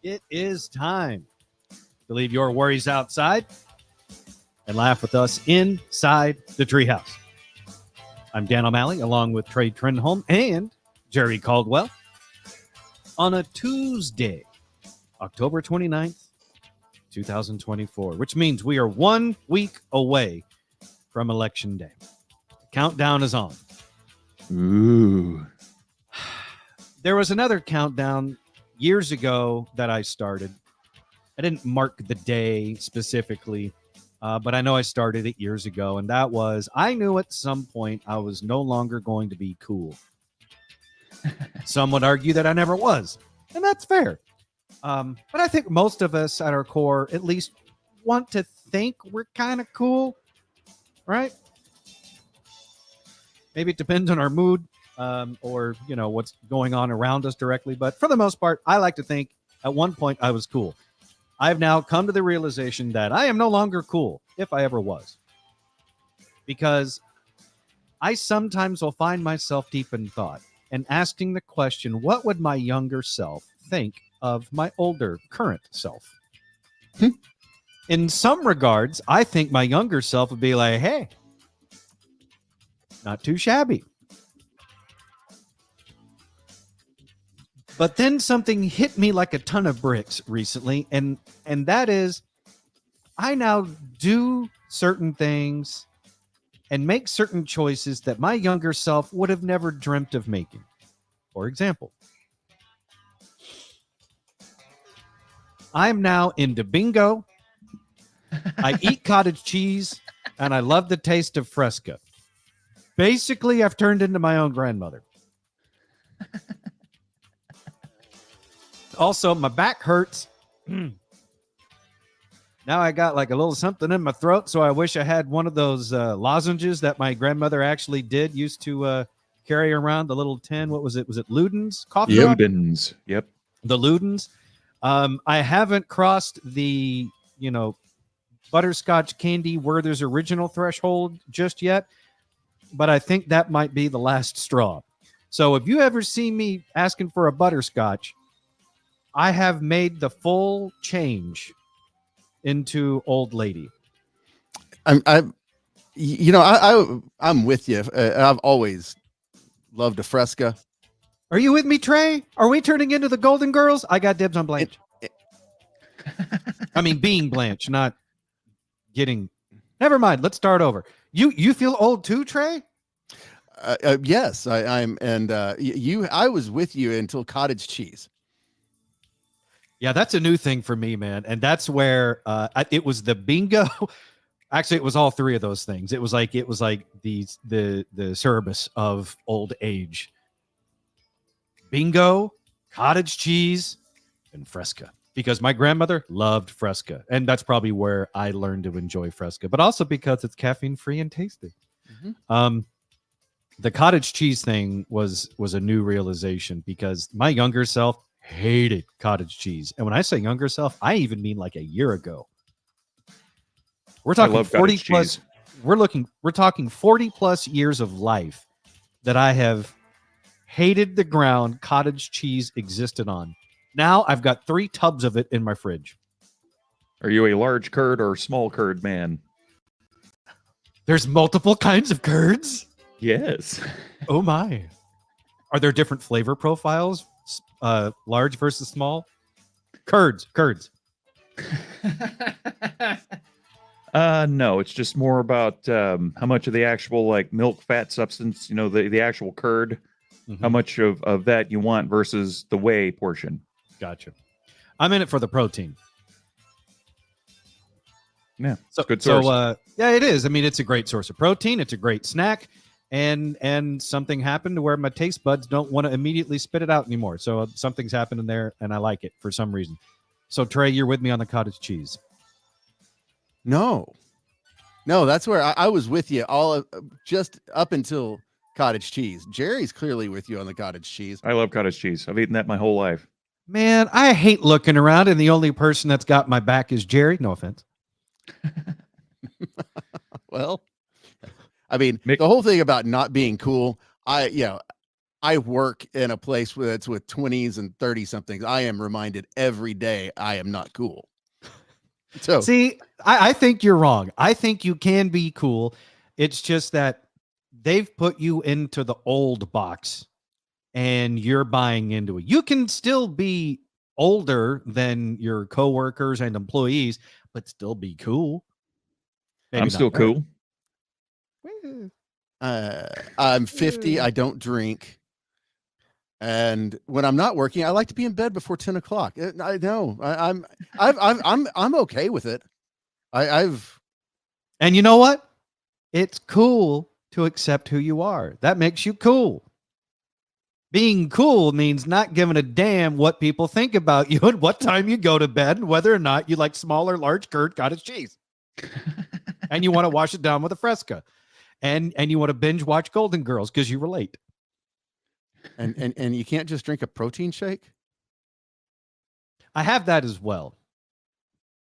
It is time to leave your worries outside and laugh with us inside the treehouse. I'm Dan O'Malley, along with Trey Trenholm and Jerry Caldwell, on a Tuesday, October 29th, 2024, which means we are 1 week away from Election Day. The countdown is on. Ooh. There was another countdown years ago that I started. I didn't mark the day specifically, but I know I started it years ago, and that was I knew at some point I was no longer going to be cool. Some would argue that I never was, and that's fair. But I think most of us at our core at least want to think we're kind of cool, right? Maybe it depends on our mood. Or, what's going on around us directly. But for the most part, I like to think at one point I was cool. I've now come to the realization that I am no longer cool, if I ever was. Because I sometimes will find myself deep in thought and asking the question, what would my younger self think of my older current self? In some regards, I think my younger self would be like, hey, not too shabby. But then something hit me like a ton of bricks recently, and that is I now do certain things and make certain choices that my younger self would have never dreamt of making. For example, I'm now into bingo. I eat cottage cheese, and I love the taste of Fresca. Basically, I've turned into my own grandmother. Also, my back hurts. Now I got like a little something in my throat, so I wish I had one of those lozenges that my grandmother actually used to carry around, the little tin. What was it? Was it Luden's? Cough drop? Ludens. Yep. The Ludens. I haven't crossed the, butterscotch candy Werther's original threshold just yet, but I think that might be the last straw. So if you ever see me asking for a butterscotch, I have made the full change into old lady. I'm with you. I've always loved a Fresca. Are you with me, Trey? Are we turning into the Golden Girls? I got dibs on Blanche. I mean, being Blanche, not getting. Never mind. Let's start over. You feel old too, Trey? Yes, I'm. And I was with you until cottage cheese. Yeah, that's a new thing for me, man. And that's where it was the bingo. Actually, it was all three of those things. It was like the service of old age. Bingo, cottage cheese, and Fresca. Because my grandmother loved Fresca. And that's probably where I learned to enjoy Fresca. But also because it's caffeine-free and tasty. Mm-hmm. The cottage cheese thing was a new realization because my younger self hated cottage cheese. And when I say younger self, I even mean like a year ago. We're talking 40 plus. We're talking 40 plus years of life that I have hated the ground cottage cheese existed on. Now I've got 3 tubs of it in my fridge. Are you a large curd or small curd man? There's multiple kinds of curds. Yes. Oh my. Are there different flavor profiles? Large versus small? Curds. No, it's just more about how much of the actual like milk fat substance, the actual curd, how much of that you want versus the whey portion. Gotcha. I'm in it for the protein. Yeah, good source. So yeah, it is. I mean, it's a great source of protein. It's a great snack. And something happened to where my taste buds don't want to immediately spit it out anymore. So something's happened in there, and I like it for some reason. So Trey, you're with me on the cottage cheese. No, that's where I was with you just up until cottage cheese. Jerry's clearly with you on the cottage cheese. I love cottage cheese. I've eaten that my whole life. Man, I hate looking around, and the only person that's got my back is Jerry. No offense. Well, I mean, the whole thing about not being cool, I work in a place where it's with 20s and 30 somethings. I am reminded every day I am not cool. So See, I think you're wrong. I think you can be cool. It's just that they've put you into the old box and you're buying into it. You can still be older than your coworkers and employees, but still be cool. Maybe I'm not still better. cool. I'm 50. I don't drink. And when I'm not working, I like to be in bed before 10 o'clock. I know I'm okay with it. I've And you know what? It's cool to accept who you are. That makes you cool. Being cool means not giving a damn what people think about you and what time you go to bed and whether or not you like small or large curd cottage cheese. And you want to wash it down with a Fresca. And you want to binge watch Golden Girls because you relate. and you can't just drink a protein shake. I have that as well.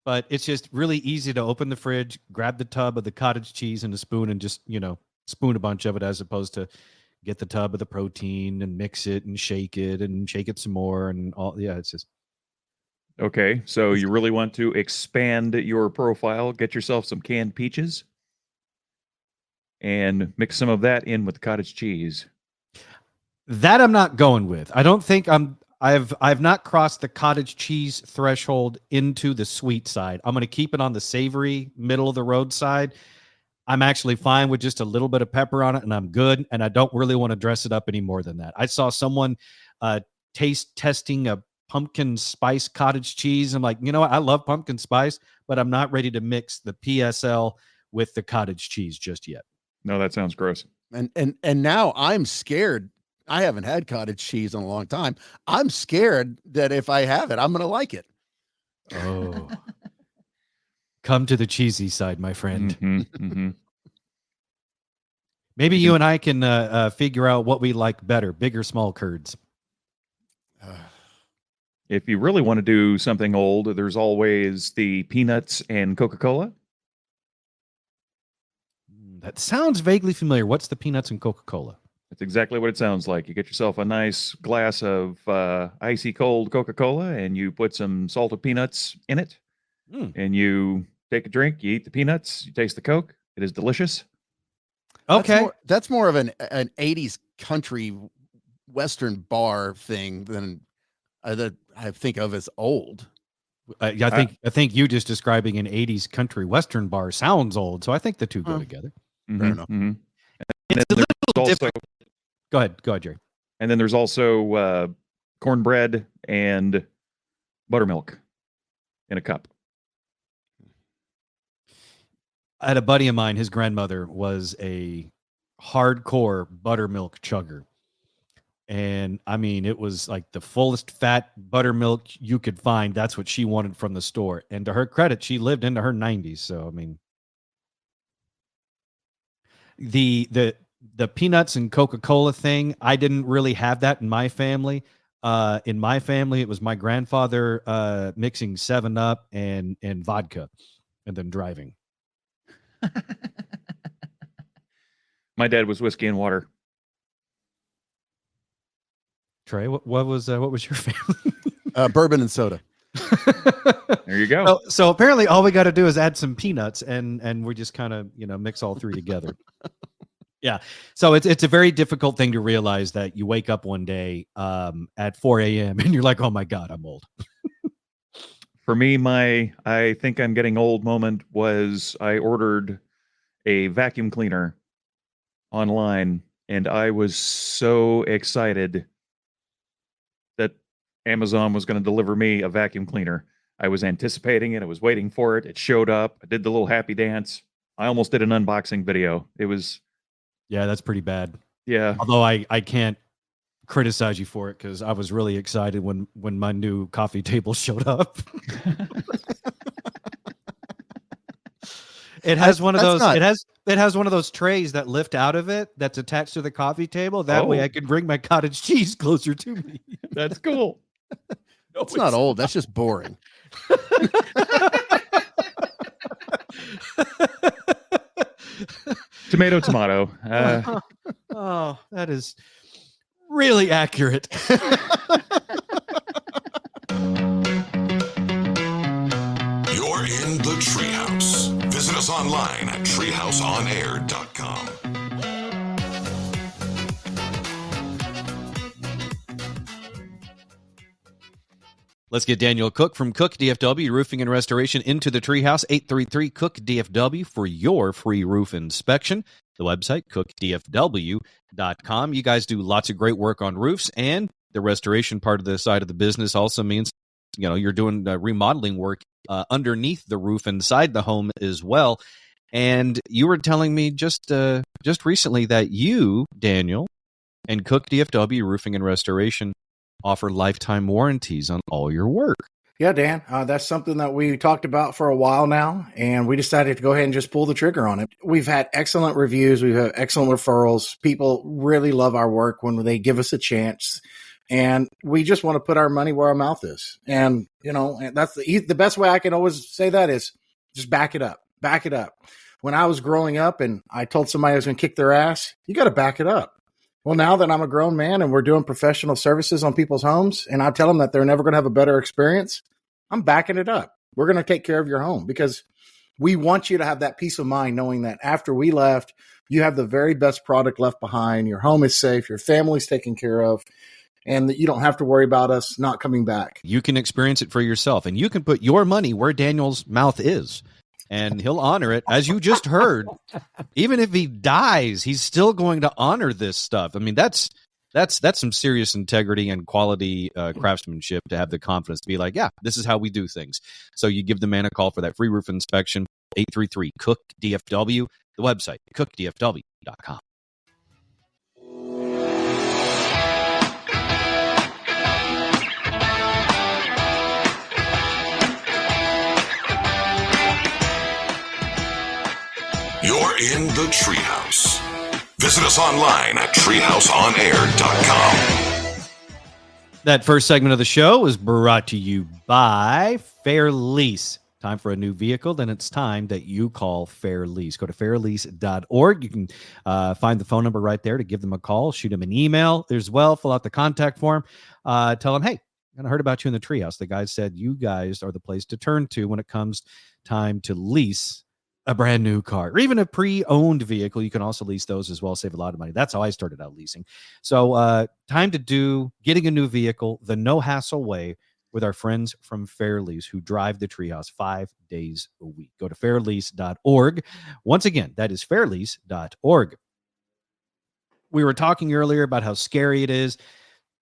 But it's just really easy to open the fridge, grab the tub of the cottage cheese and a spoon and just, spoon a bunch of it as opposed to get the tub of the protein and mix it and shake it some more and all. Yeah, it's just. Okay, so you really want to expand your profile, get yourself some canned peaches, and mix some of that in with the cottage cheese. That I'm not going with. I don't think I've not crossed the cottage cheese threshold into the sweet side. I'm going to keep it on the savory middle of the road side. I'm actually fine with just a little bit of pepper on it and I'm good. And I don't really want to dress it up any more than that. I saw someone taste testing a pumpkin spice cottage cheese. I'm like, you know what? I love pumpkin spice, but I'm not ready to mix the PSL with the cottage cheese just yet. No, that sounds gross. And now I'm scared. I haven't had cottage cheese in a long time. I'm scared that if I have it, I'm going to like it. Oh, come to the cheesy side, my friend. Maybe you and I can figure out what we like better, big or small curds. If you really want to do something old, there's always the peanuts and Coca-Cola. That sounds vaguely familiar. What's the peanuts and Coca-Cola? That's exactly what it sounds like. You get yourself a nice glass of icy cold Coca-Cola and you put some salted peanuts in it. And you take a drink, you eat the peanuts, you taste the Coke. It is delicious. Okay. That's more of an 80s country Western bar thing than that I think of as old. I think you just describing an 80s country Western bar sounds old. So I think the two go together. Fair enough. It's a little different. Go ahead, Jerry. And then there's also cornbread and buttermilk in a cup. I had a buddy of mine, his grandmother was a hardcore buttermilk chugger. And I mean, it was like the fullest fat buttermilk you could find. That's what she wanted from the store. And to her credit, she lived into her 90s. So, I mean, the peanuts and Coca-Cola thing, I didn't really have that in my family. In my family, it was my grandfather mixing 7-Up and vodka and then driving. My dad was whiskey and water. Trey, what was your family? Bourbon and soda. There you go. So apparently all we got to do is add some peanuts and we just kind of, mix all three together. Yeah. So it's a very difficult thing to realize that you wake up one day at 4 a.m. and you're like, oh my God, I'm old. For me, I think I'm getting old moment was I ordered a vacuum cleaner online and I was so excited that Amazon was going to deliver me a vacuum cleaner. I was anticipating it. I was waiting for it. It showed up. I did the little happy dance. I almost did an unboxing video. It was... Yeah, that's pretty bad. Yeah. Although I can't criticize you for it because I was really excited when my new coffee table showed up. It has one of those. It has one of those trays that lift out of it that's attached to the coffee table. That way I can bring my cottage cheese closer to me. That's cool. No, it's not old. That's just boring. Tomato. Oh, that is Really accurate. You're in the Treehouse. Visit us online at treehouseonair.com. Let's get Daniel Cook from Cook DFW Roofing and Restoration into the Treehouse. 833-COOK-DFW for your free roof inspection. The website, cookdfw.com. You guys do lots of great work on roofs, and the restoration part of the side of the business also means, you know, you're doing remodeling work underneath the roof inside the home as well. And you were telling me just recently that you, Daniel, and Cook DFW Roofing and Restoration offer lifetime warranties on all your work. Yeah, Dan, that's something that we talked about for a while now, and we decided to go ahead and just pull the trigger on it. We've had excellent reviews. We've had excellent referrals. People really love our work when they give us a chance, and we just want to put our money where our mouth is. And, you know, that's the best way I can always say that is just back it up. Back it up. When I was growing up and I told somebody I was going to kick their ass, you got to back it up. Well, now that I'm a grown man and we're doing professional services on people's homes and I tell them that they're never going to have a better experience, I'm backing it up. We're going to take care of your home because we want you to have that peace of mind knowing that after we left, you have the very best product left behind. Your home is safe. Your family's taken care of, and that you don't have to worry about us not coming back. You can experience it for yourself, and you can put your money where Daniel's mouth is. And he'll honor it, as you just heard. Even if he dies, he's still going to honor this stuff. I mean, that's some serious integrity and quality craftsmanship to have the confidence to be like, yeah, this is how we do things. So you give the man a call for that free roof inspection, 833-COOK-DFW, the website, cookdfw.com. You're in the Treehouse. Visit us online at treehouseonair.com. That first segment of the show is brought to you by Fair Lease. Time for a new vehicle, then it's time that you call Fair Lease. Go to fairlease.org. You can find the phone number right there to give them a call. Shoot them an email as well. Fill out the contact form. Tell them, hey, I heard about you in the Treehouse. The guy said you guys are the place to turn to when it comes time to lease a brand new car or even a pre-owned vehicle. You can also lease those as well. Save a lot of money. That's how I started out leasing. So time to do getting a new vehicle the no hassle way with our friends from Fair Lease who drive the Treehouse 5 days a week. Go to fairlease.org. Once again, that is fairlease.org. We were talking earlier about how scary it is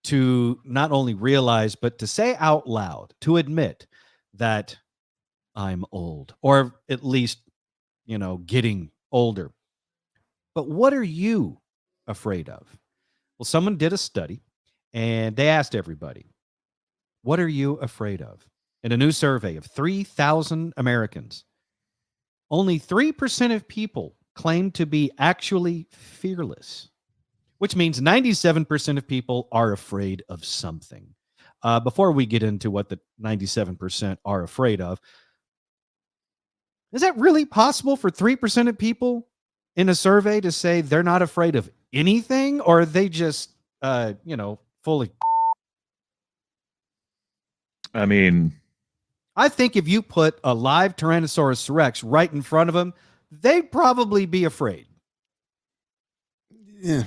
to not only realize, but to say out loud, to admit that I'm old, or at least, you know, getting older. But what are you afraid of? Well, someone did a study and they asked everybody, what are you afraid of? In a new survey of 3,000 Americans, only 3% of people claim to be actually fearless, which means 97% of people are afraid of something. Before we get into what the 97% are afraid of, is that really possible for 3% of people in a survey to say they're not afraid of anything, or are they just, fully? I mean, I think if you put a live Tyrannosaurus Rex right in front of them, they'd probably be afraid. Yeah.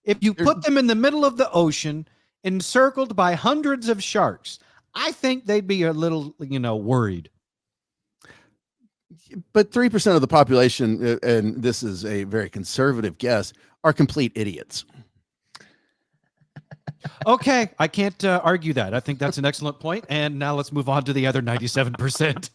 If you put them in the middle of the ocean, encircled by hundreds of sharks, I think they'd be a little, worried. But 3% of the population, and this is a very conservative guess, are complete idiots. Okay, I can't argue that. I think that's an excellent point. And now let's move on to the other 97%.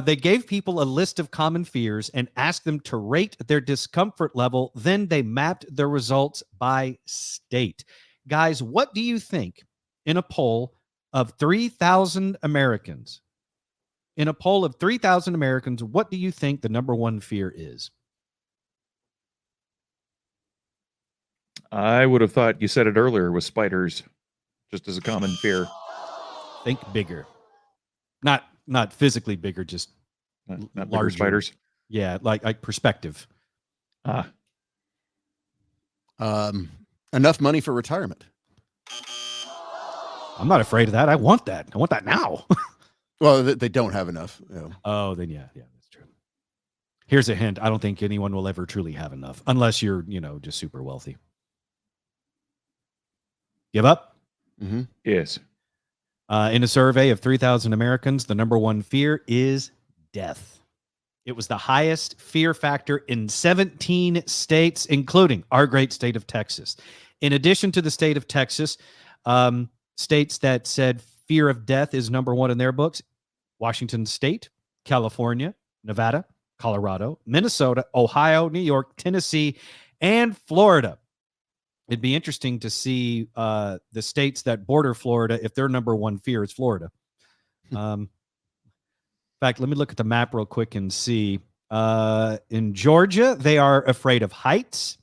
They gave people a list of common fears and asked them to rate their discomfort level. Then they mapped the results by state. Guys, what do you think in a poll of 3,000 Americans? In a poll of 3,000 Americans, what do you think the number one fear is? I would have thought you said it earlier with spiders, just as a common fear. Think bigger. Not physically bigger, just Not bigger larger spiders. Yeah, like perspective. Ah. Enough money for retirement. I'm not afraid of that. I want that. I want that now. Well, they don't have enough. Oh, then yeah, that's true. Here's a hint. I don't think anyone will ever truly have enough unless you're, just super wealthy. Give up? Mm-hmm. Yes. In a survey of 3,000 Americans, the number one fear is death. It was the highest fear factor in 17 states, including our great state of Texas. In addition to the state of Texas, states that said fear of death is number one in their books: Washington State, California, Nevada, Colorado, Minnesota, Ohio, New York, Tennessee, and Florida. It'd be interesting to see the states that border Florida, if their number one fear is Florida. In fact, let me look at the map real quick and see. In Georgia, they are afraid of heights.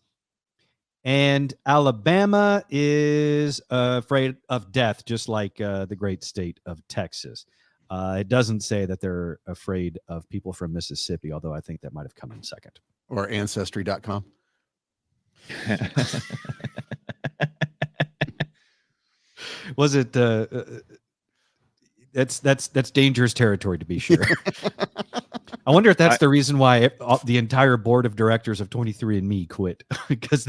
And Alabama is afraid of death, just like the great state of Texas. It doesn't say that they're afraid of people from Mississippi, although I think that might have come in second. Or Ancestry.com. Was it? That's dangerous territory, to be sure. I wonder if that's the reason why the entire board of directors of 23andMe quit, because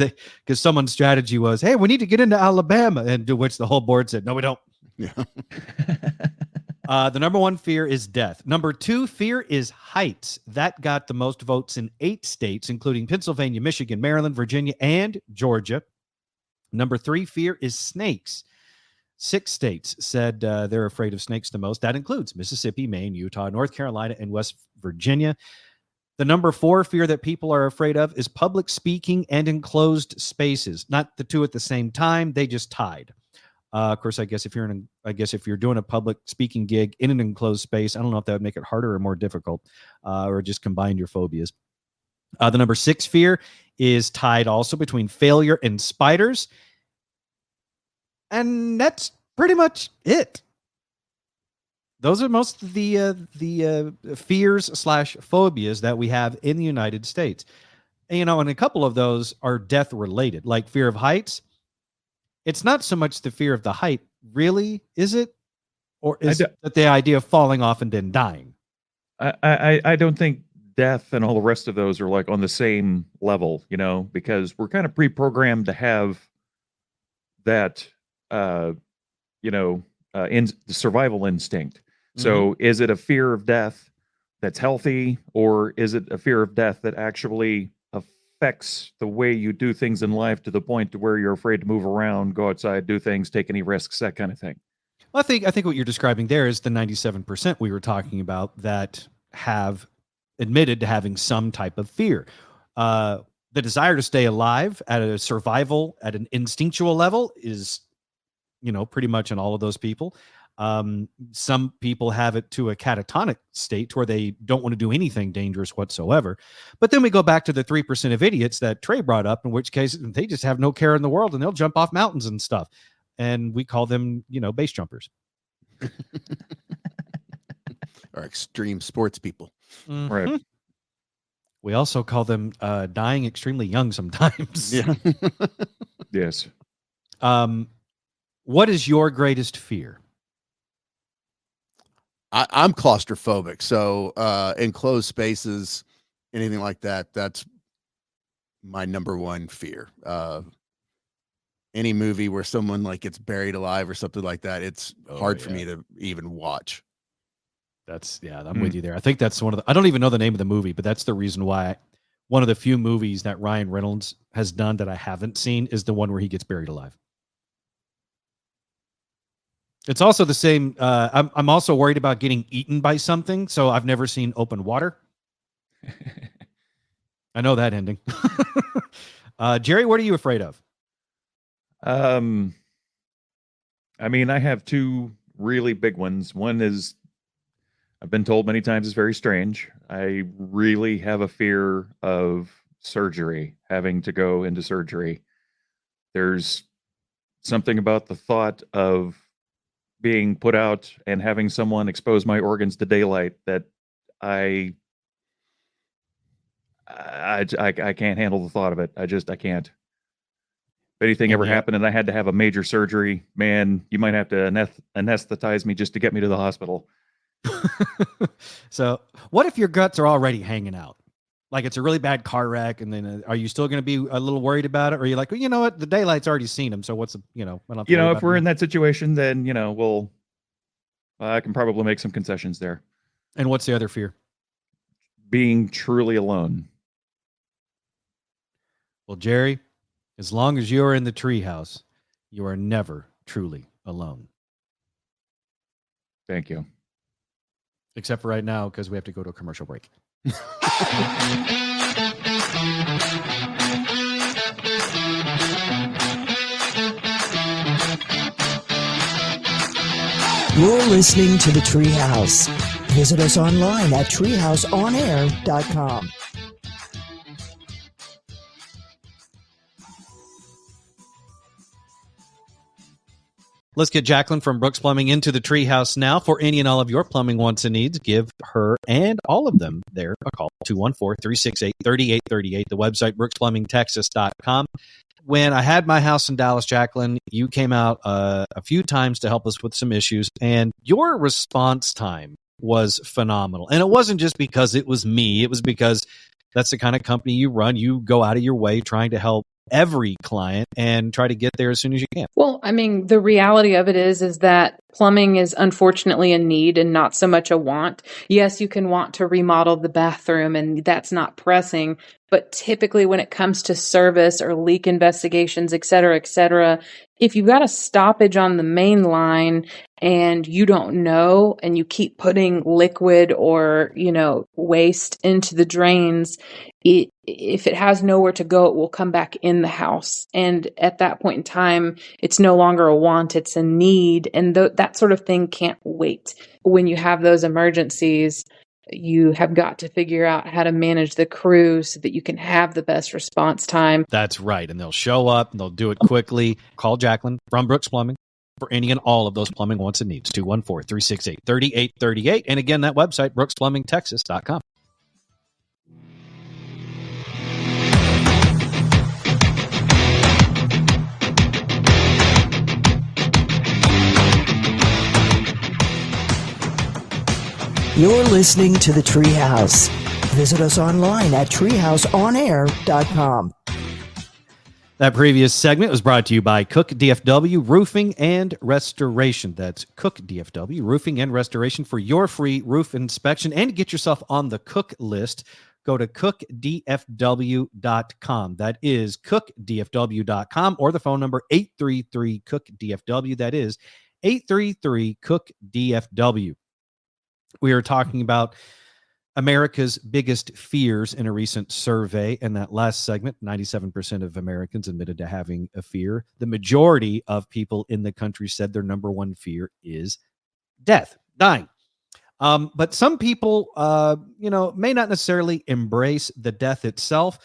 someone's strategy was, hey, we need to get into Alabama, and to which the whole board said, no, we don't. Yeah. The number one fear is death. Number two fear is heights. That got the most votes in 8 states, including Pennsylvania, Michigan, Maryland, Virginia, and Georgia. Number 3 fear is snakes. 6 states said they're afraid of snakes the most. That includes Mississippi, Maine, Utah, North Carolina, and West Virginia. The number 4 fear that people are afraid of is public speaking and enclosed spaces. Not the two at the same time. They just tied. Of course, I guess if you're doing a public speaking gig in an enclosed space, I don't know if that would make it harder or more difficult, or just combine your phobias. The number 6 fear is tied also between failure and spiders. And that's pretty much it. Those are most of the fears/phobias that we have in the United States. And, and a couple of those are death related, like fear of heights. It's not so much the fear of the height, really, is it? Or is it the idea of falling off and then dying? I don't think death and all the rest of those are like on the same level, because we're kind of pre-programmed to have that, the survival instinct. So is it a fear of death that's healthy, or is it a fear of death that actually affects the way you do things in life to the point to where you're afraid to move around, go outside, do things, take any risks, that kind of thing? Well, I think what you're describing there is the 97% we were talking about that have admitted to having some type of fear. The desire to stay alive at an instinctual level is, pretty much in all of those people. Some people have it to a catatonic state where they don't want to do anything dangerous whatsoever. But then we go back to the 3% of idiots that Trey brought up, in which case they just have no care in the world and they'll jump off mountains and stuff. And we call them, base jumpers. Or extreme sports people. Mm-hmm. Right. We also call them dying extremely young sometimes. Yeah. Yes. What is your greatest fear? I'm claustrophobic, so enclosed spaces, anything like that, that's my number one fear. Any movie where someone like gets buried alive or something like that, it's hard for me to even watch. I'm with you there. I think that's I don't even know the name of the movie, but that's the reason why one of the few movies that Ryan Reynolds has done that I haven't seen is the one where he gets buried alive. It's also the same. I'm also worried about getting eaten by something, so I've never seen Open Water. I know that ending. Jerry, what are you afraid of? I mean, I have 2 really big ones. One is, I've been told many times, is very strange. I really have a fear of surgery, having to go into surgery. There's something about the thought of being put out and having someone expose my organs to daylight that I can't handle the thought of it. I can't. If anything And ever yet- happened and I had to have a major surgery, man, you might have to anesthetize me just to get me to the hospital. So, what if your guts are already hanging out? Like it's a really bad car wreck, and then are you still going to be a little worried about it? Or are you like, well, you know what? The daylight's already seen him. So what's the, I don't have to You worry know, about if we're it in now. that situation, then, I can probably make some concessions there. And what's the other fear? Being truly alone. Well, Jerry, as long as you're in the treehouse, you are never truly alone. Thank you. Except for right now, because we have to go to a commercial break. You're listening to The Treehouse. Visit us online at treehouseonair.com. Let's get Jacqueline from Brooks Plumbing into the treehouse now. For any and all of your plumbing wants and needs, give her and all of them there a call, 214-368-3838, the website brooksplumbingtexas.com. When I had my house in Dallas, Jacqueline, you came out a few times to help us with some issues, and your response time was phenomenal. And it wasn't just because it was me. It was because that's the kind of company you run. You go out of your way trying to help every client and try to get there as soon as you can. Well, I mean, the reality of it is that plumbing is unfortunately a need and not so much a want. Yes, you can want to remodel the bathroom and that's not pressing, but typically when it comes to service or leak investigations, et cetera, if you've got a stoppage on the main line and you don't know and you keep putting liquid or, waste into the drains, if it has nowhere to go, it will come back in the house. And at that point in time, it's no longer a want, it's a need. And that sort of thing can't wait. When you have those emergencies, you have got to figure out how to manage the crew so that you can have the best response time. That's right. And they'll show up and they'll do it quickly. Call Jacqueline from Brooks Plumbing for any and all of those plumbing wants and needs. 214-368-3838. And again, that website, brooksplumbingtexas.com. You're listening to The Treehouse. Visit us online at treehouseonair.com. That previous segment was brought to you by Cook DFW Roofing and Restoration. That's Cook DFW Roofing and Restoration for your free roof inspection and to get yourself on the Cook list. Go to cookdfw.com. That is cookdfw.com or the phone number 833-COOK-DFW. That is 833-COOK-DFW. We are talking about America's biggest fears in a recent survey. In that last segment, 97% of Americans admitted to having a fear. The majority of people in the country said their number one fear is death, dying. But some people, may not necessarily embrace the death itself,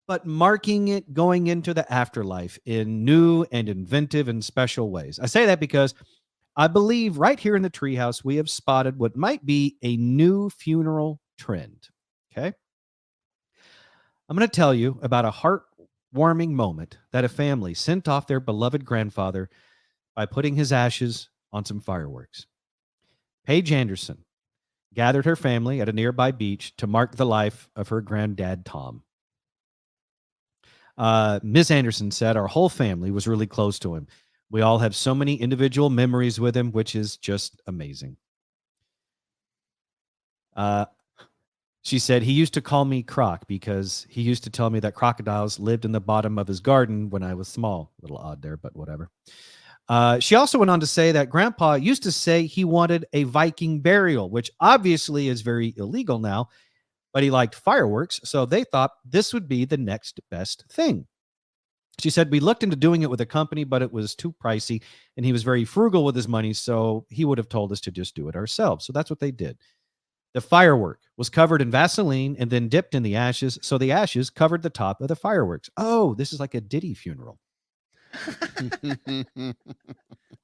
but marking it going into the afterlife in new and inventive and special ways. I say that because I believe right here in the treehouse, we have spotted what might be a new funeral trend. Okay. I'm going to tell you about a heartwarming moment that a family sent off their beloved grandfather by putting his ashes on some fireworks. Paige Anderson gathered her family at a nearby beach to mark the life of her granddad, Tom. Ms. Anderson said our whole family was really close to him. We all have so many individual memories with him, which is just amazing. She said, he used to call me Croc because he used to tell me that crocodiles lived in the bottom of his garden when I was small. A little odd there, but whatever. She also went on to say that Grandpa used to say he wanted a Viking burial, which obviously is very illegal now, but he liked fireworks, so they thought this would be the next best thing. She said, we looked into doing it with a company, but it was too pricey, and he was very frugal with his money, so he would have told us to just do it ourselves. So that's what they did. The firework was covered in Vaseline and then dipped in the ashes, so the ashes covered the top of the fireworks. Oh, this is like a Diddy funeral.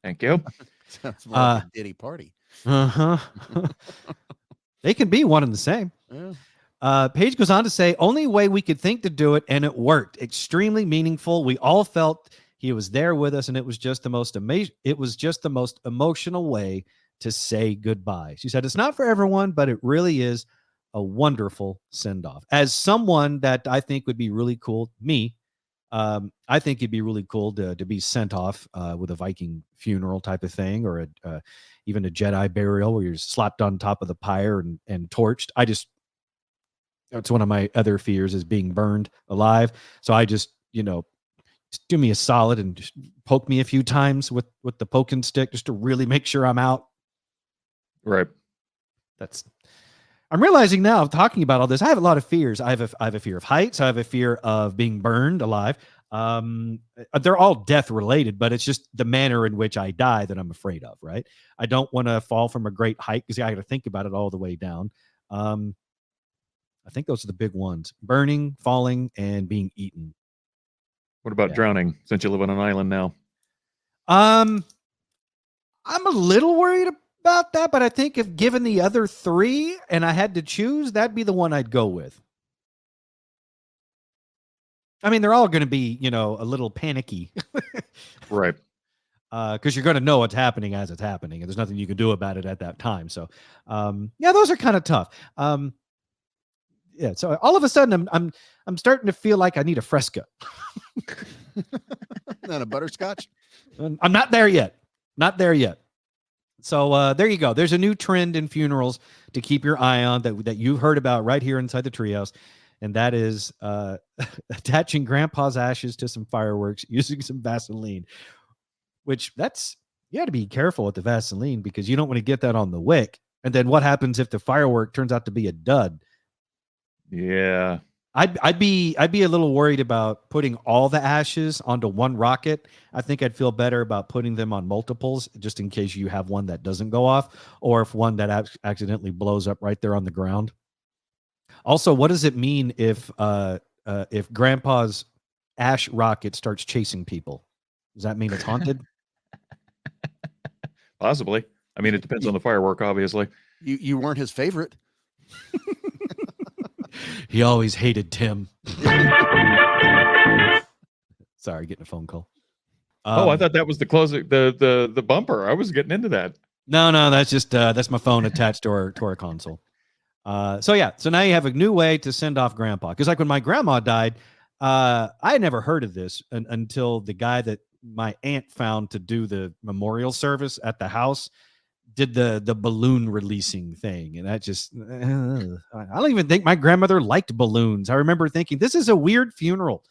Thank you. Sounds more like a Diddy party. Uh-huh. They can be one and the same. Yeah. Paige goes on to say, only way we could think to do it, and it worked. Extremely meaningful. We all felt he was there with us, and it was just the most emotional way to say goodbye. She said, it's not for everyone, but it really is a wonderful send-off. As someone that I think would be really cool, I think it'd be really cool to be sent off with a Viking funeral type of thing, or even a Jedi burial where you're slapped on top of the pyre and torched. That's one of my other fears, is being burned alive. So I just do me a solid and just poke me a few times with the poking stick just to really make sure I'm out. Right. I'm realizing now, talking about all this, I have a lot of fears. I have a fear of heights. I have a fear of being burned alive. They're all death related, but it's just the manner in which I die that I'm afraid of, right? I don't want to fall from a great height because I got to think about it all the way down. I think those are the big ones: burning, falling, and being eaten. What about drowning, since you live on an island now? I'm a little worried about that, but I think if given the other three and I had to choose, that'd be the one I'd go with. I mean, they're all going to be, a little panicky. Right. Because you're going to know what's happening as it's happening, and there's nothing you can do about it at that time. So, those are kind of tough. So all of a sudden, I'm starting to feel like I need a Fresca. Not a butterscotch? I'm not there yet. Not there yet. So there you go. There's a new trend in funerals to keep your eye on that you've heard about right here inside the treehouse. And that is attaching grandpa's ashes to some fireworks using some Vaseline, which you got to be careful with the Vaseline because you don't want to get that on the wick. And then what happens if the firework turns out to be a dud? Yeah. I'd be a little worried about putting all the ashes onto one rocket. I think I'd feel better about putting them on multiples just in case you have one that doesn't go off, or if one that accidentally blows up right there on the ground. Also, what does it mean if grandpa's ash rocket starts chasing people? Does that mean it's haunted? Possibly. I mean, it depends on the firework, obviously. You weren't his favorite. He always hated Tim. Sorry, getting a phone call. I thought that was the closing, the bumper. I was getting into that. No, that's just that's my phone attached to our console. So now you have a new way to send off grandpa. Because like when my grandma died, I had never heard of this until the guy that my aunt found to do the memorial service at the house did the balloon releasing thing. And that just, I don't even think my grandmother liked balloons. I remember thinking, this is a weird funeral.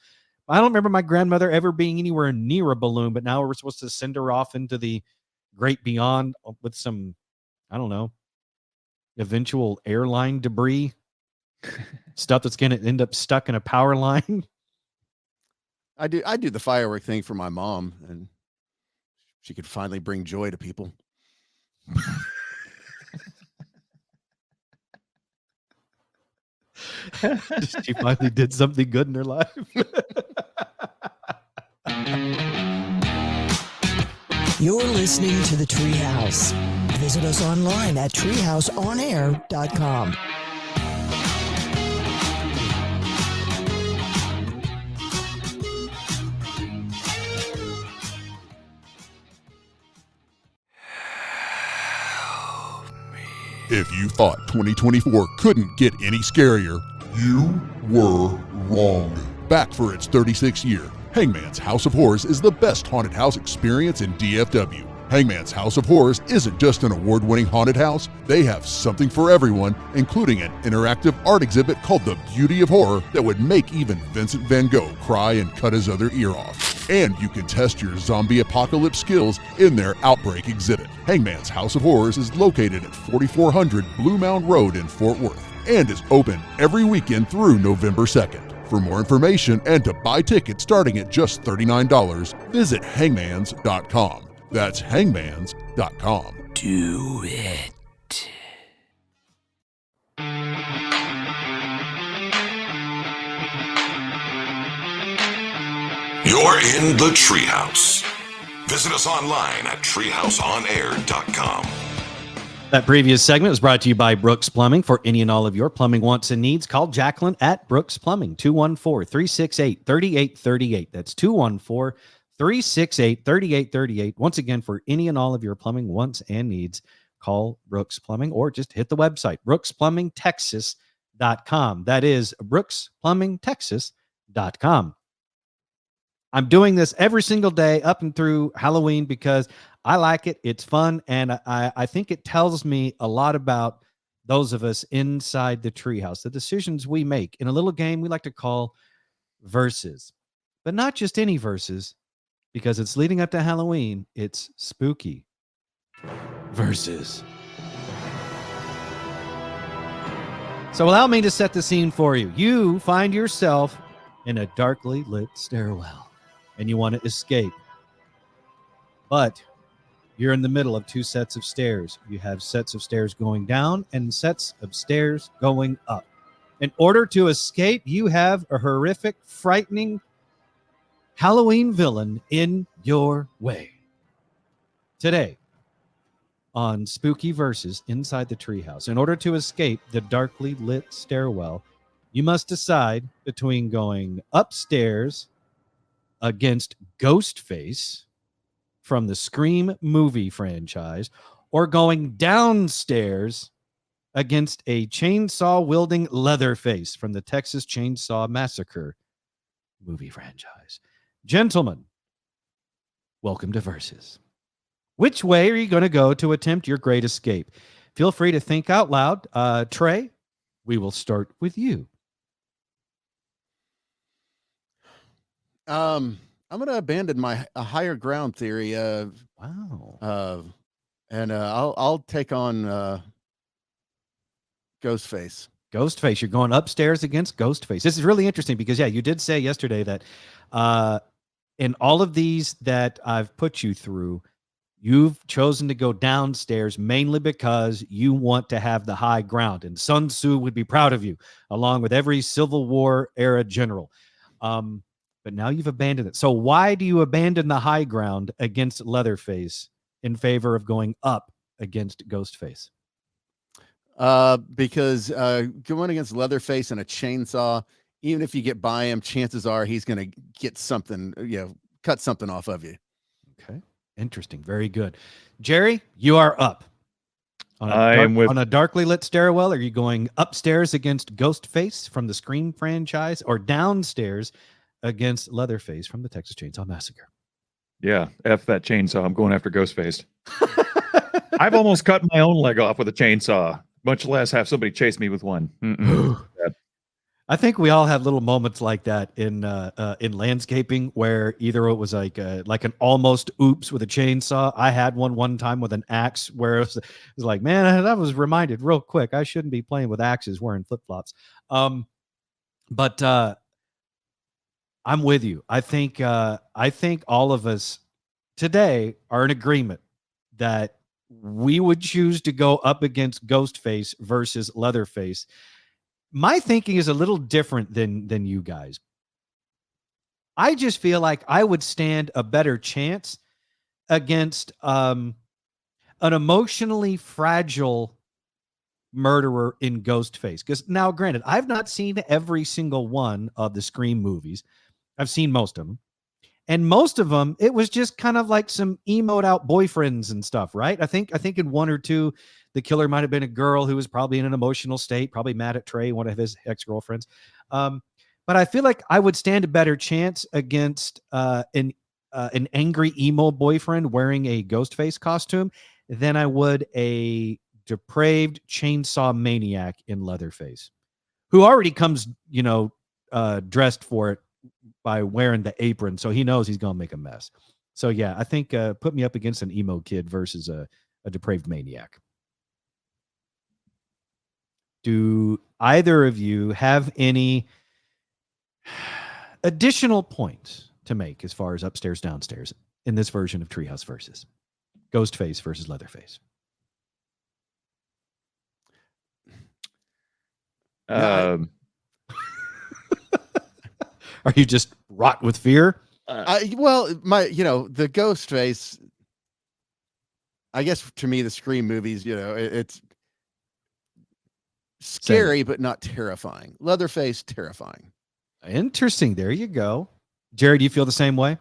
I don't remember my grandmother ever being anywhere near a balloon, but now we're supposed to send her off into the great beyond with some, I don't know, eventual airline debris, stuff that's going to end up stuck in a power line. I do the firework thing for my mom, and she could finally bring joy to people. She finally did something good in her life. You're listening to The Treehouse. Visit us online at treehouseonair.com. If you thought 2024 couldn't get any scarier, you were wrong. Back for its 36th year, Hangman's House of Horrors is the best haunted house experience in DFW. Hangman's House of Horrors isn't just an award-winning haunted house. They have something for everyone, including an interactive art exhibit called The Beauty of Horror that would make even Vincent van Gogh cry and cut his other ear off. And you can test your zombie apocalypse skills in their Outbreak exhibit. Hangman's House of Horrors is located at 4400 Blue Mound Road in Fort Worth and is open every weekend through November 2nd. For more information and to buy tickets starting at just $39, visit hangmans.com. That's hangmans.com. Do it. You're in the Treehouse. Visit us online at treehouseonair.com. That previous segment was brought to you by Brooks Plumbing. For any and all of your plumbing wants and needs, call Jacqueline at Brooks Plumbing, 214-368-3838. That's 214-368-3838. Once again, for any and all of your plumbing wants and needs, call Brooks Plumbing or just hit the website, brooksplumbingtexas.com. That is brooksplumbingtexas.com. I'm doing this every single day up and through Halloween because I like it. It's fun. And I think it tells me a lot about those of us inside the treehouse, the decisions we make in a little game we like to call verses, but not just any verses, because it's leading up to Halloween. It's spooky verses. So allow me to set the scene for you. You find yourself in a darkly lit stairwell and you want to escape, but you're in the middle of two sets of stairs. You have sets of stairs going down and sets of stairs going up. In order to escape, you have a horrific, frightening Halloween villain in your way. Today, on Spooky Verses Inside the Treehouse, in order to escape the darkly lit stairwell, you must decide between going upstairs against Ghostface from the Scream movie franchise, or going downstairs against a chainsaw-wielding Leatherface from the Texas Chainsaw Massacre movie franchise. Gentlemen, welcome to Versus. Which way are you going to go to attempt your great escape? Feel free to think out loud. Trey, we will start with you. I'm going to abandon my higher ground theory of and I'll take on Ghostface. Ghostface, you're going upstairs against Ghostface. This is really interesting because, yeah, you did say yesterday that in all of these that I've put you through, you've chosen to go downstairs mainly because you want to have the high ground. And Sun Tzu would be proud of you, along with every Civil War era general. But now you've abandoned it. So why do you abandon the high ground against Leatherface in favor of going up against Ghostface? Because going against Leatherface and a chainsaw, even if you get by him, chances are he's going to get something, cut something off of you. Okay. Interesting. Very good. Jerry, you are up. On a darkly lit stairwell, are you going upstairs against Ghostface from the Scream franchise or downstairs against Leatherface from the Texas Chainsaw Massacre? Yeah, F that chainsaw. I'm going after Ghostface. I've almost cut my own leg off with a chainsaw, much less have somebody chase me with one. I think we all have little moments like that in landscaping where either it was like an almost oops with a chainsaw. I had one time with an axe where it was like, man, I was reminded real quick I shouldn't be playing with axes wearing flip-flops. But I'm with you. I think all of us today are in agreement that we would choose to go up against Ghostface versus Leatherface. My thinking is a little different than you guys. I just feel like I would stand a better chance against an emotionally fragile murderer in Ghostface. Because now, granted, I've not seen every single one of the Scream movies. I've seen most of them. And most of them, it was just kind of like some emoed out boyfriends and stuff, right? I think in one or two, the killer might have been a girl who was probably in an emotional state, probably mad at Trey, one of his ex-girlfriends. But I feel like I would stand a better chance against an angry emo boyfriend wearing a Ghostface costume than I would a depraved chainsaw maniac in Leatherface, who already comes, dressed for it by wearing the apron, so he knows he's gonna make a mess. So yeah, I think put me up against an emo kid versus a depraved maniac. Do either of you have any additional points to make as far as upstairs, downstairs in this version of Treehouse Versus? Ghostface versus Leatherface. Are you just rot with fear? The Ghostface, I guess to me, the Scream movies, it's scary, but not terrifying. Leatherface, terrifying. Interesting. There you go. Jerry, do you feel the same way?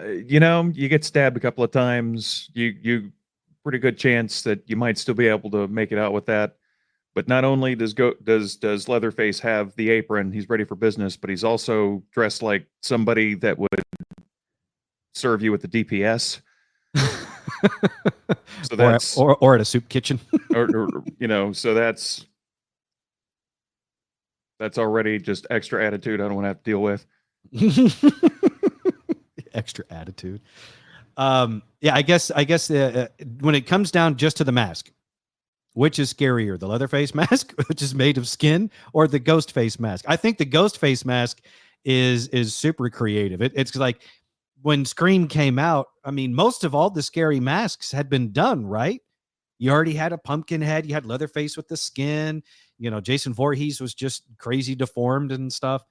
You get stabbed a couple of times. You pretty good chance that you might still be able to make it out with that. But not only does Leatherface have the apron, he's ready for business, but he's also dressed like somebody that would serve you at the DPS. So that's or at a soup kitchen. So that's already just extra attitude I don't want to have to deal with. Extra attitude. Yeah, I guess when it comes down just to the mask, which is scarier, the Leatherface mask, which is made of skin, or the ghost face mask? I think the ghost face mask is super creative. It's like when Scream came out, I mean, most of all the scary masks had been done, right? You already had a pumpkin head, you had Leatherface with the skin, Jason Voorhees was just crazy deformed and stuff.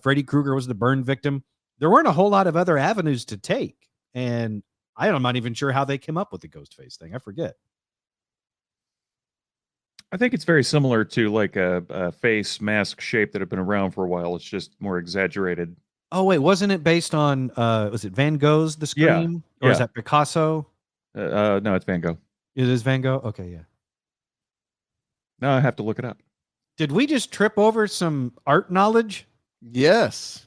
Freddy Krueger was the burn victim. There weren't a whole lot of other avenues to take. And I'm not even sure how they came up with the ghost face thing. I forget. I think it's very similar to like a face mask shape that had been around for a while. It's just more exaggerated. Oh, wait, wasn't it based on, was it Van Gogh's The Scream? Yeah. Or is that Picasso? No, it's Van Gogh. It is Van Gogh? Okay, yeah. No, I have to look it up. Did we just trip over some art knowledge? Yes.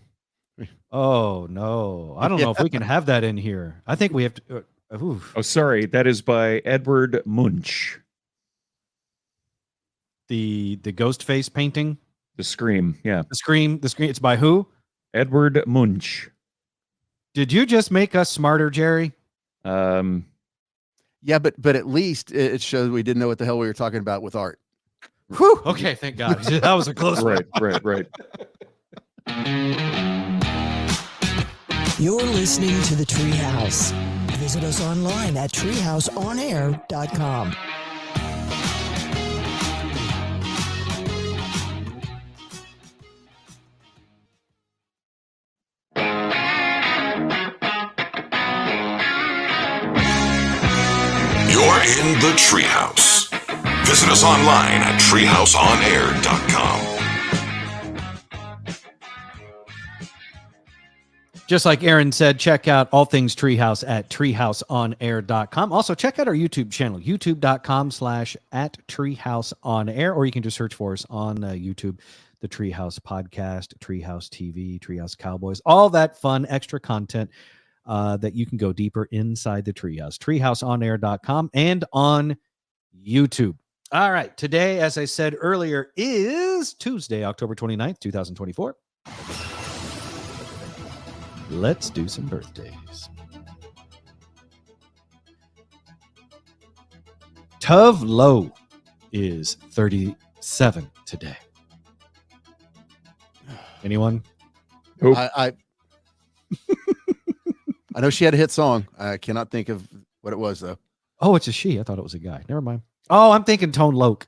Oh, no. I don't know if we can have that in here. I think we have to. Oh, sorry. That is by Edward Munch. The ghost face painting? The Scream, yeah. The Scream. It's by who? Edward Munch. Did you just make us smarter, Jerry? Yeah, but at least it shows we didn't know what the hell we were talking about with art. Whew. Okay, thank God. That was a close one. Right. You're listening to The Treehouse. Visit us online at treehouseonair.com. You're in the Treehouse. Visit us online at treehouseonair.com. Just like Aaron said, check out all things Treehouse at treehouseonair.com. Also, check out our YouTube channel, youtube.com/@treehouseonair, or you can just search for us on YouTube, the Treehouse Podcast, Treehouse TV, Treehouse Cowboys, all that fun extra content that you can go deeper inside the Treehouse, treehouseonair.com, and on YouTube. All right, today, as I said earlier, is Tuesday, October 29th, 2024. Let's do some birthdays. Tove Lo is 37 today. Anyone? Nope. I know she had a hit song. I cannot think of what it was, though. Oh, it's a she. I thought it was a guy. Never mind. Oh, I'm thinking Tone Loc.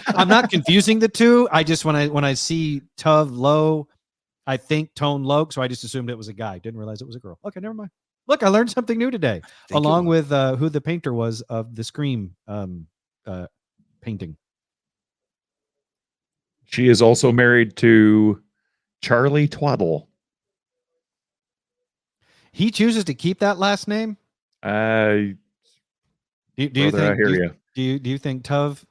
I'm not confusing the two. I just when I see Tove Lo, I think Tone Loc, so I just assumed it was a guy. Didn't realize it was a girl. Okay, never mind. Look, I learned something new today, along with who the painter was of the Scream painting. She is also married to Charlie Twaddle. He chooses to keep that last name. Do you think? I hear you. Do you think Tove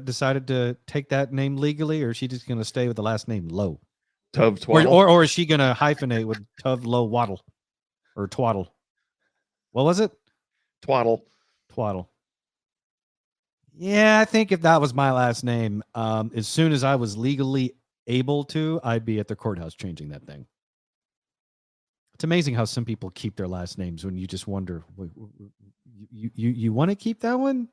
decided to take that name legally, or is she just going to stay with the last name Lowe? Tove Twaddle. Or is she going to hyphenate with Tove Lo Waddle or Twaddle? What was it? Twaddle. Yeah, I think if that was my last name, as soon as I was legally able to, I'd be at the courthouse changing that thing. It's amazing how some people keep their last names when you just wonder, you want to keep that one?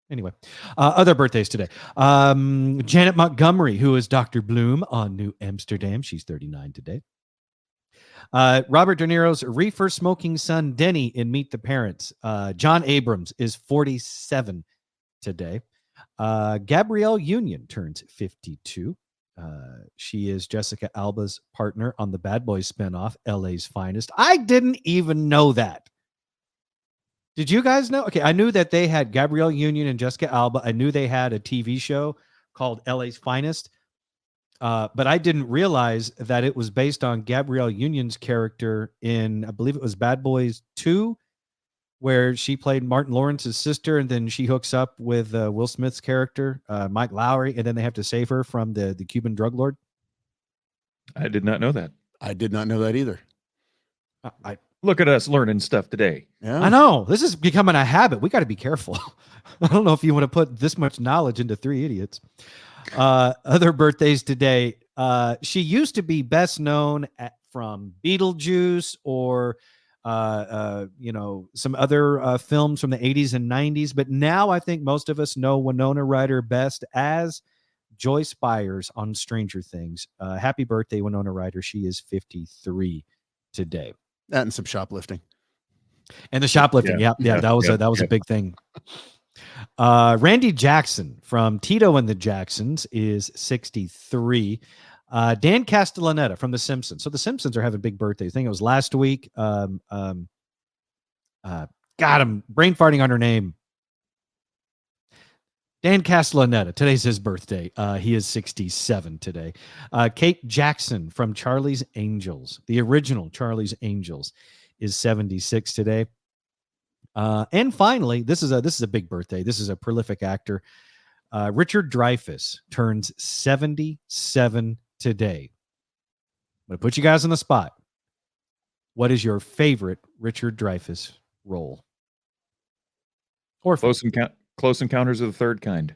Anyway, other birthdays today. Janet Montgomery, who is Dr. Bloom on New Amsterdam. She's 39 today. Robert De Niro's reefer smoking son, Denny, in Meet the Parents. John Abrams is 47 today. Gabrielle Union turns 52. She is Jessica Alba's partner on the Bad Boys spinoff, LA's Finest. I didn't even know that. Did you guys know? Okay, I knew that they had Gabrielle Union and Jessica Alba. I knew they had a TV show called LA's Finest. But I didn't realize that it was based on Gabrielle Union's character in, I believe it was Bad Boys 2, where she played Martin Lawrence's sister, and then she hooks up with Will Smith's character, Mike Lowry, and then they have to save her from the Cuban drug lord. I did not know that. I did not know that either. I Look at us learning stuff today. Yeah. I know. This is becoming a habit. We got to be careful. I don't know if you want to put this much knowledge into three idiots. Other birthdays today. She used to be best known from Beetlejuice or some other films from the 80s and 90s. But now I think most of us know Winona Ryder best as Joyce Byers on Stranger Things. Happy birthday, Winona Ryder. She is 53 today. That and some shoplifting. And the shoplifting. Yeah. That was a big thing. Randy Jackson from Tito and the Jacksons is 63. Dan Castellaneta from The Simpsons. So The Simpsons are having big birthdays. I think it was last week. God, I'm brain farting on her name. Dan Castellaneta. Today's his birthday. He is 67 today. Kate Jackson from Charlie's Angels, the original Charlie's Angels, is 76 today. And finally, this is a big birthday. This is a prolific actor. Richard Dreyfuss turns 77 today. I'm going to put you guys on the spot. What is your favorite Richard Dreyfuss role? Or Close Encounters of the Third Kind.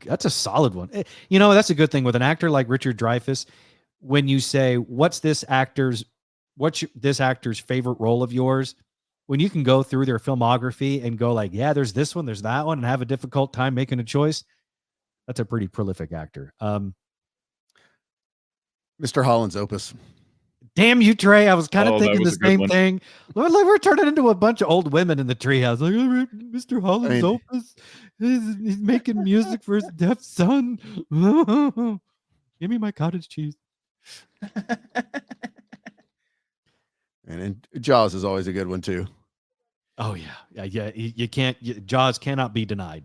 That's a solid one. That's a good thing with an actor like Richard Dreyfuss. When you say, what's this actor's favorite role of yours? When you can go through their filmography and go like, yeah, there's this one, there's that one, and have a difficult time making a choice. That's a pretty prolific actor. Mr. Holland's Opus. Damn you, Trey. I was kind of thinking the same one. thing. We're turning into a bunch of old women in the treehouse. Like, Mr. Holland's Opus. He's making music for his deaf son. Give me my cottage cheese. And Jaws is always a good one too. Oh yeah. You can't. Jaws cannot be denied.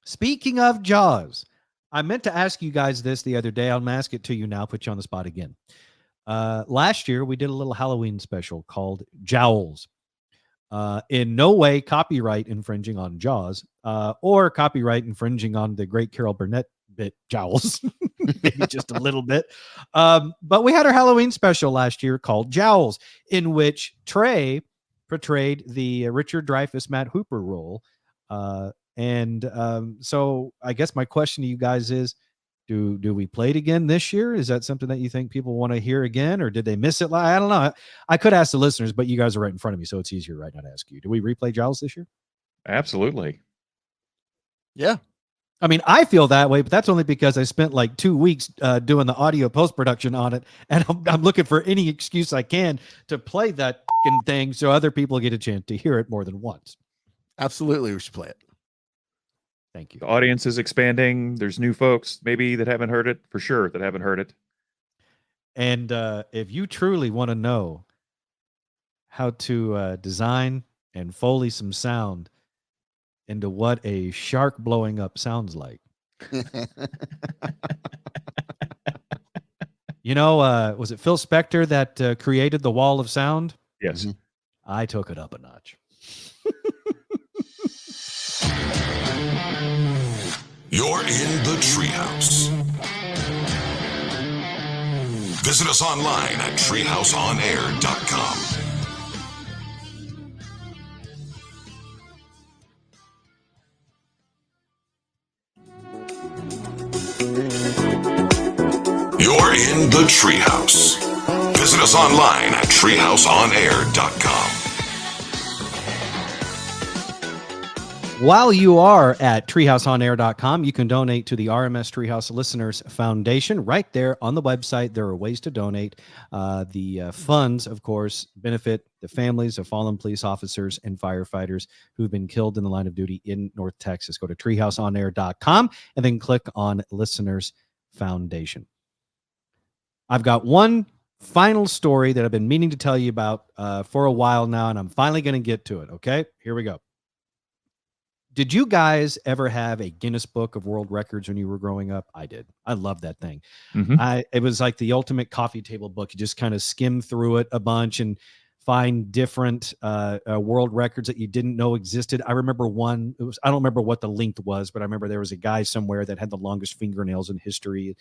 Speaking of Jaws, I meant to ask you guys this the other day. I'll ask it to you now. Put you on the spot again. Last year we did a little Halloween special called Jowls. In no way copyright infringing on Jaws, or copyright infringing on the great Carol Burnett bit Jowls. Maybe just a little bit. But we had our Halloween special last year called Jowls, in which Trey portrayed the Richard Dreyfuss, Matt Hooper role. So I guess my question to you guys is, do we play it again this year? Is that something that you think people want to hear again, or did they miss it? I don't know. I could ask the listeners, but you guys are right in front of me, so it's easier right now to ask you. Do we replay Jowls this year? Absolutely. Yeah. I mean, I feel that way, but that's only because I spent like 2 weeks doing the audio post-production on it, and I'm looking for any excuse I can to play that thing so other people get a chance to hear it more than once. Absolutely, we should play it. Thank you. The audience is expanding. There's new folks maybe that haven't heard it, for sure, that haven't heard it. And if you truly want to know how to design and Foley some sound into what a shark blowing up sounds like. Was it Phil Spector that created the wall of sound? Yes. Mm-hmm. I took it up a notch. You're in the treehouse. Visit us online at treehouseonair.com. You're in the treehouse. Visit us online at treehouseonair.com. While you are at treehouseonair.com, you can donate to the RMS Treehouse Listeners Foundation. Right there on the website, there are ways to donate. The funds, of course, benefit the families of fallen police officers and firefighters who've been killed in the line of duty in North Texas. Go to treehouseonair.com and then click on Listeners Foundation. I've got one final story that I've been meaning to tell you about for a while now, and I'm finally going to get to it. Okay, here we go. Did you guys ever have a Guinness Book of World Records when you were growing up? I did. I love that thing. It was like the ultimate coffee table book. You just kind of skim through it a bunch and find different world records that you didn't know existed. I remember one. I don't remember what the length was, but I remember there was a guy somewhere that had the longest fingernails in history.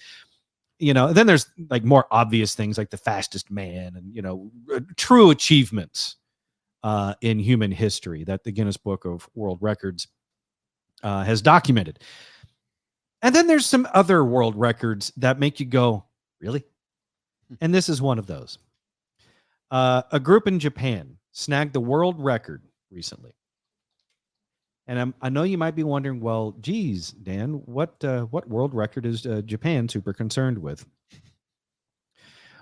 You know, then there's like more obvious things like the fastest man and, you know, true achievements in human history that the Guinness Book of World Records has documented. And then there's some other world records that make you go, really? And this is one of those. A group in Japan snagged the world record recently. And I know you might be wondering, well, geez, Dan, what world record is Japan super concerned with?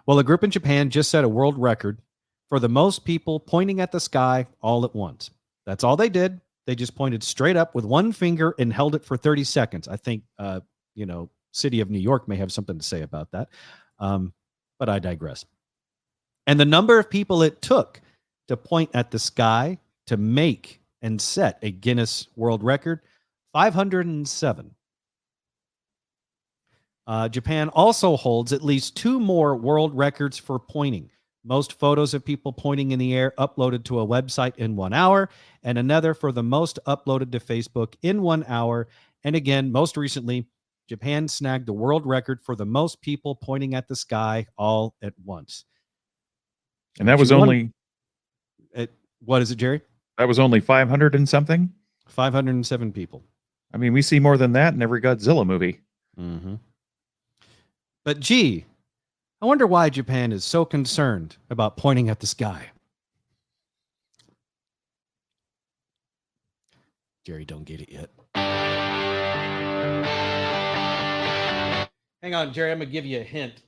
Well, a group in Japan just set a world record for the most people pointing at the sky all at once. That's all they did. They just pointed straight up with one finger and held it for 30 seconds. I think, City of New York may have something to say about that. But I digress. And the number of people it took to point at the sky to make and set a Guinness World Record, 507. Japan also holds at least 2 more world records for pointing. Most photos of people pointing in the air uploaded to a website in 1 hour, and another for the most uploaded to Facebook in 1 hour. And again, most recently, Japan snagged the world record for the most people pointing at the sky all at once. And that was only... What is it, Jerry? That was only 500 and something? 507 people. I mean, we see more than that in every Godzilla movie. Mm-hmm. But gee, I wonder why Japan is so concerned about pointing at the sky. Jerry, don't get it yet. Hang on, Jerry, I'm going to give you a hint.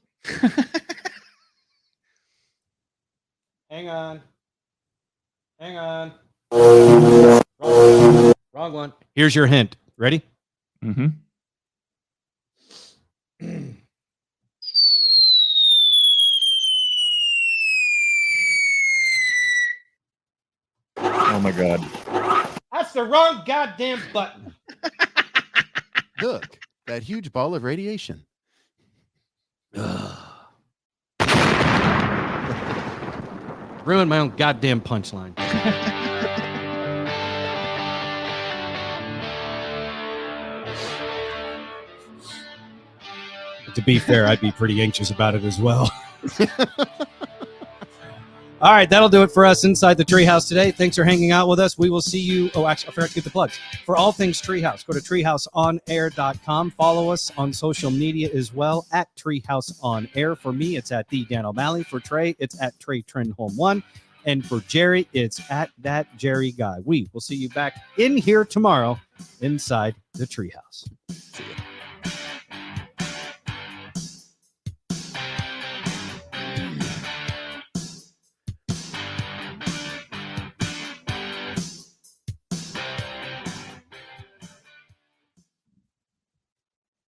Hang on. Wrong one. Here's your hint. Ready? Mm-hmm. Oh my God. That's the wrong goddamn button. Look, that huge ball of radiation. Ruined my own goddamn punchline. To be fair, I'd be pretty anxious about it as well. All right, that'll do it for us inside the Treehouse today. Thanks for hanging out with us. We will see you. Oh, actually, I forgot to get the plugs. For all things Treehouse, go to treehouseonair.com. Follow us on social media as well at Treehouse On Air. For me, it's at the Dan O'Malley. For Trey, it's at Trey Trenholm1. And for Jerry, it's at that Jerry guy. We will see you back in here tomorrow inside the Treehouse. See ya.